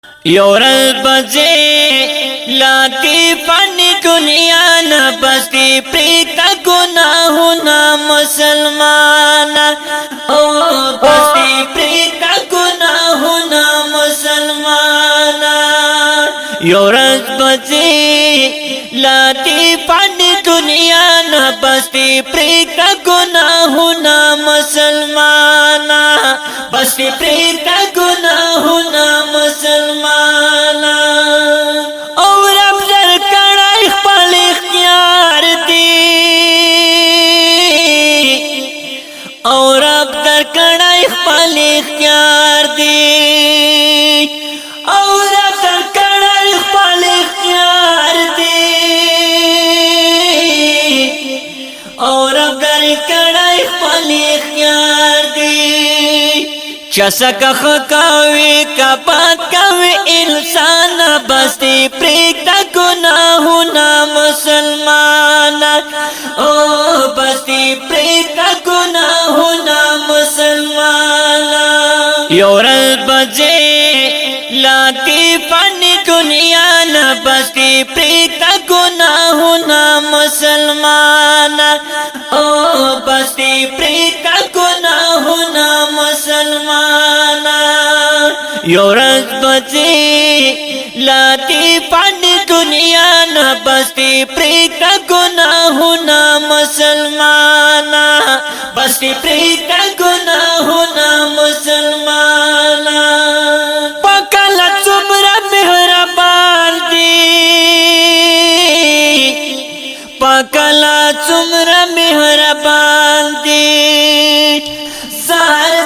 یورل بزے لاتی پانی دنیا نہ بستی پریتا گناہونا مسلمان او بستی پریتا گناہونا مسلمان یورل بزے لاتی پانی دنیا نہ بستی پریتا گناہونا مسلمان بستی پریتا گناہونا مسلمان اور اب در کڑائی خپل اختیار دی اور اب در کڑائی خپل اختیار دی اور اب در کڑائی خپل اختیار دی اور اب در کڑائی خپل اختیار دی چسک خکاوی کپات کوي انسان بستی پریکتا گناہونا مسلمان او بستی پریکتا گناہونا مسلمان یورل بجے لاتی پانی دنیا نا بستی پریکتا گناہونا مسلمان او بستی پریکتا گناہونا مسلمان یورز بچی لاتی پانی دنیا نا بستی پریکتا گناہونا مسلمان بستی پریکتا گناہونا مسلمان پکلا چمرا مہربان دی پکلا چمرا مہربان دی زہر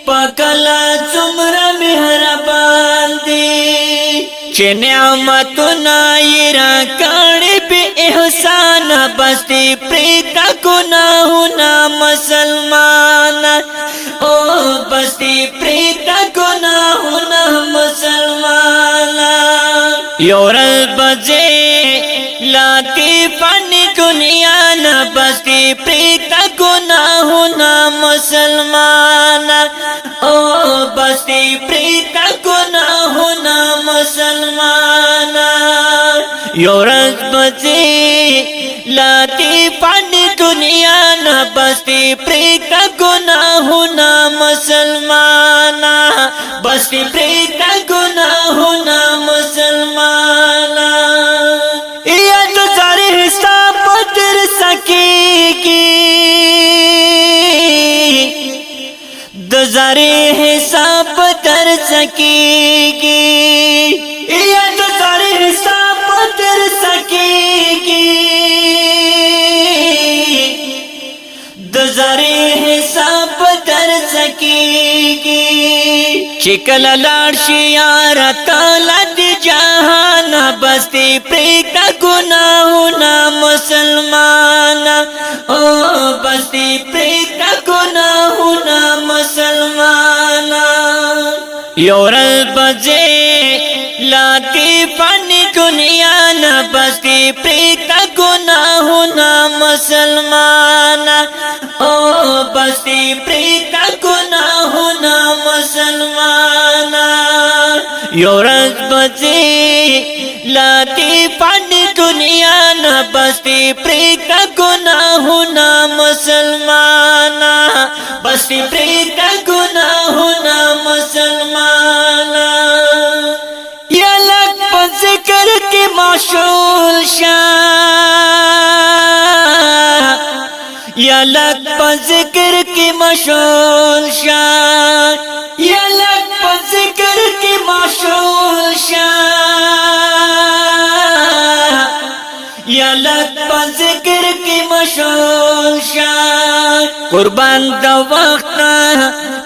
پکلا چمرا مہربان دی چه نعمتنا یرا کڑی بی احسان بستی پریتا گناہونا مسلمان او بستی پریتا گناہونا مسلمان یورل بجے لاتی پانی دنیا نا بستی پریتا گناہونا مسلمان او بستی پریتا گناہونا مسلمان یورز بچے لاتی پانی دنیا نا بستی پریتا گناہونا مسلمان بستی پریتا گناہونا مسلمان یا تو سارے حساب پتر سکے گی دوزارے حساب تر سکے گی یا تو سارے حساب تر سکے گی دوزارے حساب تر سکے گی چکل لارشی یارا تالا دی جہان بستی پریتا گناہونا مسلمان او بستی پریتا گناہونا مسلمان یورل بجے لاتی پانی دنیا نا بستی پریتا گناہونا مسلمان او بستی پریتا گناہونا مسلمان یورل بجے لاتی پانی دنیا نا بستی پریتا گناہونا مسلمان بستی پریتا گناہونا مسلمان یا لگ پا ذکر کی مشغول شاہ یا لگ پا ذکر کی مشغول شاہ یا لگ پا ذکر کی مشغول شاہ یا لگ پا ذکر کی مشغول شاہ قربان دا وقت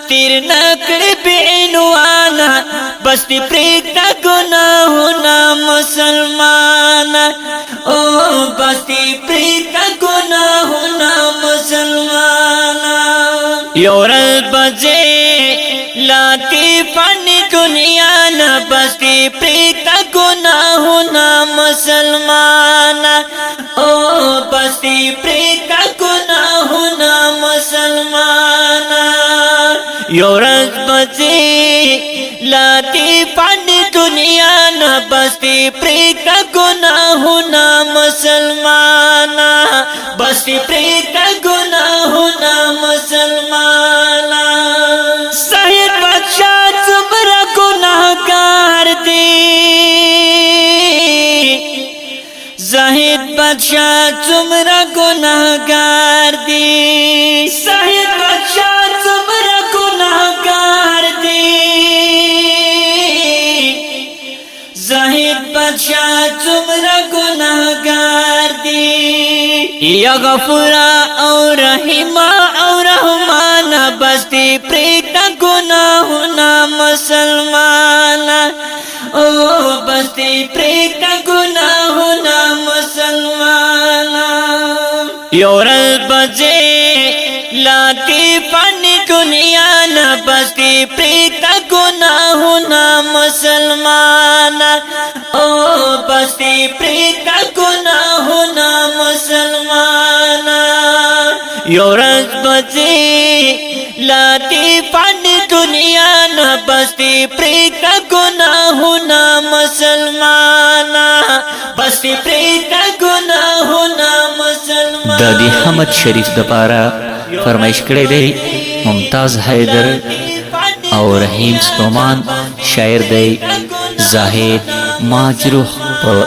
تیر نکڑی بی عنوانا بستی پریتا گناہونا مسلمان او بستی پریتا گناہونا مسلمان یورل بجے لاتی پانی دنیا نا بستی پریتا گناہونا مسلمان او بستی پریتا گناہونا یورز بزی لاتی پانی دنیا نا بستی پریکا گناہونا مسلمانا بستی پریکا گناہونا مسلمانا سید بادشاہ زمرا گناہگار دی زاہد بادشاہ زمرا گناہگار دی زاہد بادشاہ زمرا گناہگار دی زاہد بادشاہ زمرا گناہگار دی یا غفورا او رحیما او رحمانا بستی پریکا گناہونا مسلمانا او بستی پریکا گناہونا مسلمانا یورز بزے لاتی پانی دنیا نا بستی پریکا گناہونا مسلمانا او بستی پریکا گناہونا مسلمانا یورز بزے لاتی پانی دنیا نا بستی پریکا گناہونا مسلمانا بستی پریکا گناہونا مسلمانا دادی حمد شریف دپارا فرمائش کړی دی ممتاز حیدر او رحیم ستومان شاعر دی زاهد ماجروح په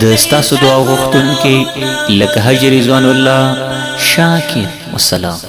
د ستاسو دعا غوښتونکي لکه حجر رضوان الله شاکر والسلام